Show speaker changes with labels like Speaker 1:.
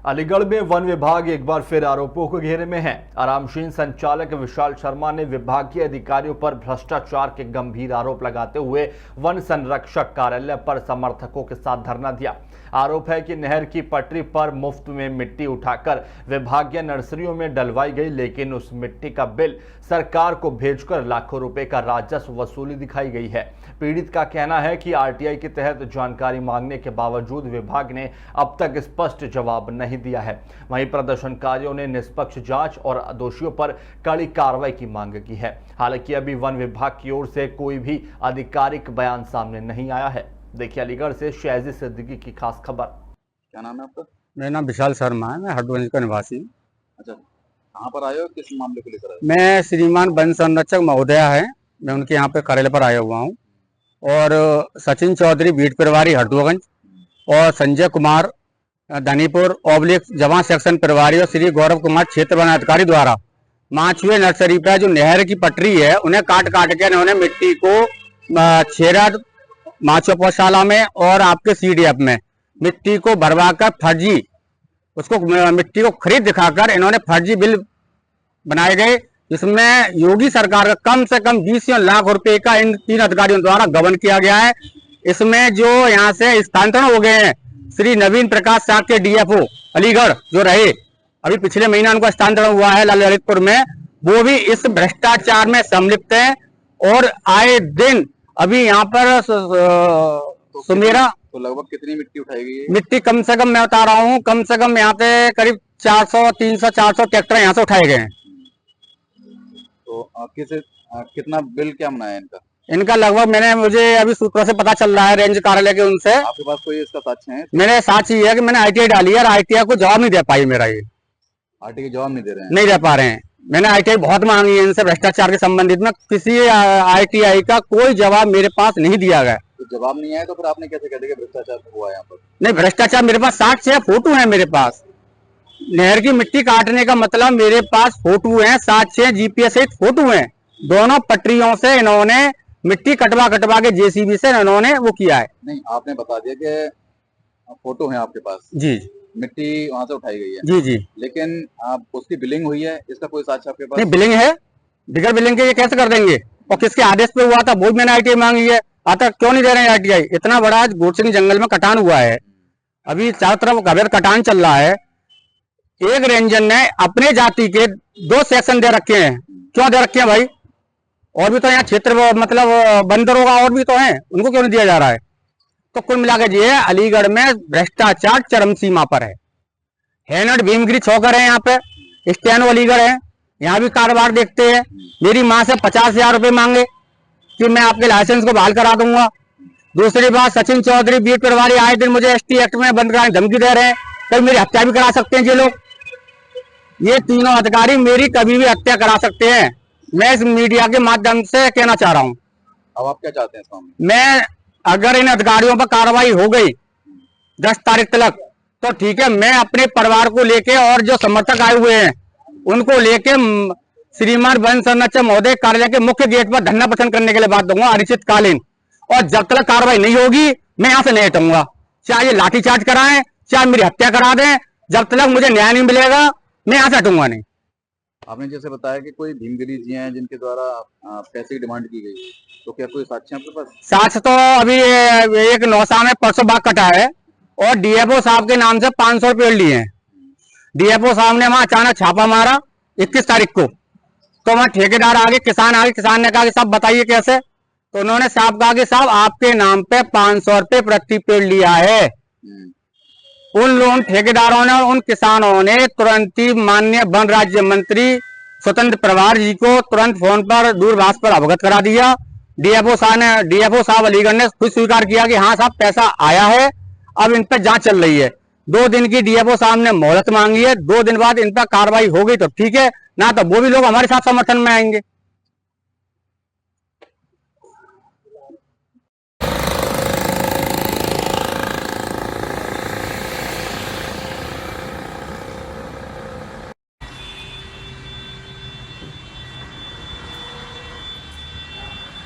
Speaker 1: अलीगढ़ में वन विभाग एक बार फिर आरोपों के घेरे में है। आरामशीन संचालक विशाल शर्मा ने विभागीय अधिकारियों पर भ्रष्टाचार के गंभीर आरोप लगाते हुए वन संरक्षक कार्यालय पर समर्थकों के साथ धरना दिया। आरोप है कि नहर की पटरी पर मुफ्त में मिट्टी उठाकर विभागीय नर्सरियों में डलवाई गई, लेकिन उस मिट्टी का बिल सरकार को भेजकर लाखों रुपए का राजस्व वसूली दिखाई गई है। पीड़ित का कहना है कि आरटीआई के तहत जानकारी मांगने के बावजूद विभाग ने अब तक स्पष्ट जवाब नहीं दिया है। वहीं प्रदर्शनकारियों ने निष्पक्ष जांच और दोषियों पर कड़ी कार्रवाई की मांग की है। हालांकि अभी वन विभाग की ओर से कोई भी आधिकारिक बयान सामने नहीं आया है। देखिए अलीगढ़ से शहजी सिद्दीकी की खास खबर।
Speaker 2: क्या नाम है आपका?
Speaker 3: मेरा नाम विशाल शर्मा है, मैं हरदोई का निवासी हूँ।
Speaker 2: अच्छा, कहाँ पर आए हो, किस मामले को लेकर आए हो?
Speaker 3: मैं श्रीमान वन संरक्षक महोदय है, मैं उनके यहाँ पे कार्यालय पर आया हुआ हूँ। और सचिन चौधरी बीट परिवारी हरदोगंज और संजय कुमार धनीपुर ऑब्लिक जवान सेक्शन परिवारी और श्री गौरव कुमार क्षेत्र वन अधिकारी द्वारा माछुए नर्सरी पर जो नहर की पटरी है उन्हें काट काट के उन्होंने मिट्टी को छेरा माछुआ पौधशाला में और आपके सीडीएफ में मिट्टी को भरवाकर फर्जी उसको मिट्टी को खरीद दिखाकर इन्होंने फर्जी बिल बनाए गए, जिसमें योगी सरकार का कम से कम 20 लाख रुपए का इन 3 अधिकारियों द्वारा गबन किया गया है। इसमें जो यहाँ से स्थानांतरण हो गए हैं श्री नवीन प्रकाश शाह के डीएफओ अलीगढ़ जो रहे, अभी पिछले महीना उनका स्थानांतरण हुआ है ललितपुर में, वो भी इस भ्रष्टाचार में सम्मिलित है। और आए दिन अभी यहाँ पर सुमेरा
Speaker 2: तो लगभग कितनी मिट्टी उठाई गई है?
Speaker 3: मिट्टी कम से कम मैं बता रहा हूँ, कम से कम यहाँ पे करीब 400 ट्रैक्टर यहाँ से उठाए गए हैं।
Speaker 2: तो कितना बिल क्या बनाया
Speaker 3: इनका लगभग मुझे अभी सूत्रों से पता चल रहा है रेंज कार्यालय के उनसे।
Speaker 2: आपके पास कोई इसका साक्ष्य है?
Speaker 3: मेरे साक्ष्य ये है कि मैंने आईटीआई डाली है और आईटीआई को जवाब नहीं दे पाई। मेरा ये
Speaker 2: आरटीआई जवाब नहीं दे रहे हैं?
Speaker 3: नहीं दे पा रहे हैं। मैंने आईटीआई बहुत मांगी है इनसे भ्रष्टाचार के संबंधित में, किसी आईटीआई का कोई जवाब मेरे पास नहीं दिया गया।
Speaker 2: तो जवाब नहीं आया तो फिर आपने कैसे कह दिया भ्रष्टाचार हुआ है यहाँ पर?
Speaker 3: नहीं, भ्रष्टाचार मेरे पास साक्ष्य है, फोटो है मेरे पास। नहर की मिट्टी काटने का मतलब मेरे पास फोटो है, साक्ष्य है, जीपीएस सहित फोटो है। दोनों पटरियों से इन्होंने मिट्टी कटवा कटवा के जेसीबी से इन्होंने वो किया है।
Speaker 2: नहीं, आपने बता दिया कि फोटो है आपके पास
Speaker 3: जी,
Speaker 2: मिट्टी वहां से उठाई गई है।
Speaker 3: जी जी,
Speaker 2: लेकिन आप उसकी बिलिंग हुई है, इसका कोई साक्ष्य आपके पास?
Speaker 3: नहीं, बिलिंग है, बिगड़ बिलिंग के ये कैसे कर देंगे? और किसके आदेश पे हुआ था वो भी मैंने आईटीआई मांगी है, आता क्यों नहीं दे रहे हैं आईटीआई? इतना बड़ा गोरसिंह जंगल में कटान हुआ है, अभी चारों तरफ अवैध कटान चल रहा है। एक रेंजर ने अपने जाति के 2 सेक्शन दे रखे हैं, क्यों दे रखे हैं भाई? और भी तो यहाँ क्षेत्र मतलब बंदरों का और भी तो है, उनको क्यों नहीं दिया जा रहा है? तो कुल मिलाकर ये अलीगढ़ में भ्रष्टाचार चरम सीमा पर है। हैनड भीमगिरी चौकर है, यहाँ पे स्टैनो अलीगढ़ है, यहाँ भी कारोबार देखते हैं। मेरी माँ से 50,000 रुपए मांगे कि मैं आपके लाइसेंस को बहाल करा दूंगा। दूसरी बात, सचिन चौधरी बीट परिवारी आए दिन मुझे एसटी एक्ट में बंद कराने धमकी दे रहे हैं, कभी मेरी हत्या भी करा सकते हैं ये लोग। ये तीनों अधिकारी मेरी कभी भी हत्या करा सकते हैं। मैं इस मीडिया के माध्यम से कहना चाह रहा हूँ।
Speaker 2: अब आप क्या चाहते हैं स्वामी?
Speaker 3: मैं अगर इन अधिकारियों पर कार्रवाई हो गई 10 तारीख तक तो ठीक है, मैं अपने परिवार को लेके और जो समर्थक आए हुए हैं उनको लेके श्रीमान वन संरक्षक महोदय कार्यालय के मुख्य गेट पर धरना प्रदर्शन करने के लिए बात दूंगा अनिश्चितकालीन। और जब तक कार्रवाई नहीं होगी मैं यहाँ से नहीं हटूंगा, चाहे ये लाठीचार्ज कराएं, चाहे मेरी हत्या करा दें, जब तक मुझे न्याय नहीं मिलेगा मैं यहाँ से हटूंगा नहीं।
Speaker 2: आपने जैसे बताया कि कोई भीमगिरी जी हैं जिनके द्वारा पैसे की डिमांड की गई, तो क्या कोई साक्ष्य आपके पास?
Speaker 3: साक्ष्य तो अभी एक नौसा में परसों बाग कटा है और डीएफओ साहब के नाम से 500 रुपये लिए हैं। डीएफओ साहब ने वहां अचानक छापा मारा 21 तारीख को, तो वहां ठेकेदार आगे, किसान आगे, किसान ने कहा कि साहब बताइए कैसे? तो उन्होंने साहब कहा कि साहब आपके नाम पे 500 रुपये प्रति पेड़ लिया है। उन ठेकेदारों ने, उन किसानों ने तुरंत ही माननीय वन राज्य मंत्री स्वतंत्र प्रभार जी को तुरंत फोन पर दूरभाष पर अवगत करा दिया। डीएफओ साहब अलीगढ़ ने खुद स्वीकार किया कि हाँ साहब पैसा आया है, अब इन पर जांच चल रही है। 2 दिन की डीएफओ साहब ने मोहलत मांगी है, 2 दिन बाद इन पर कार्रवाई हो गई तो ठीक है, ना तो वो भी लोग हमारे साथ समर्थन में आएंगे।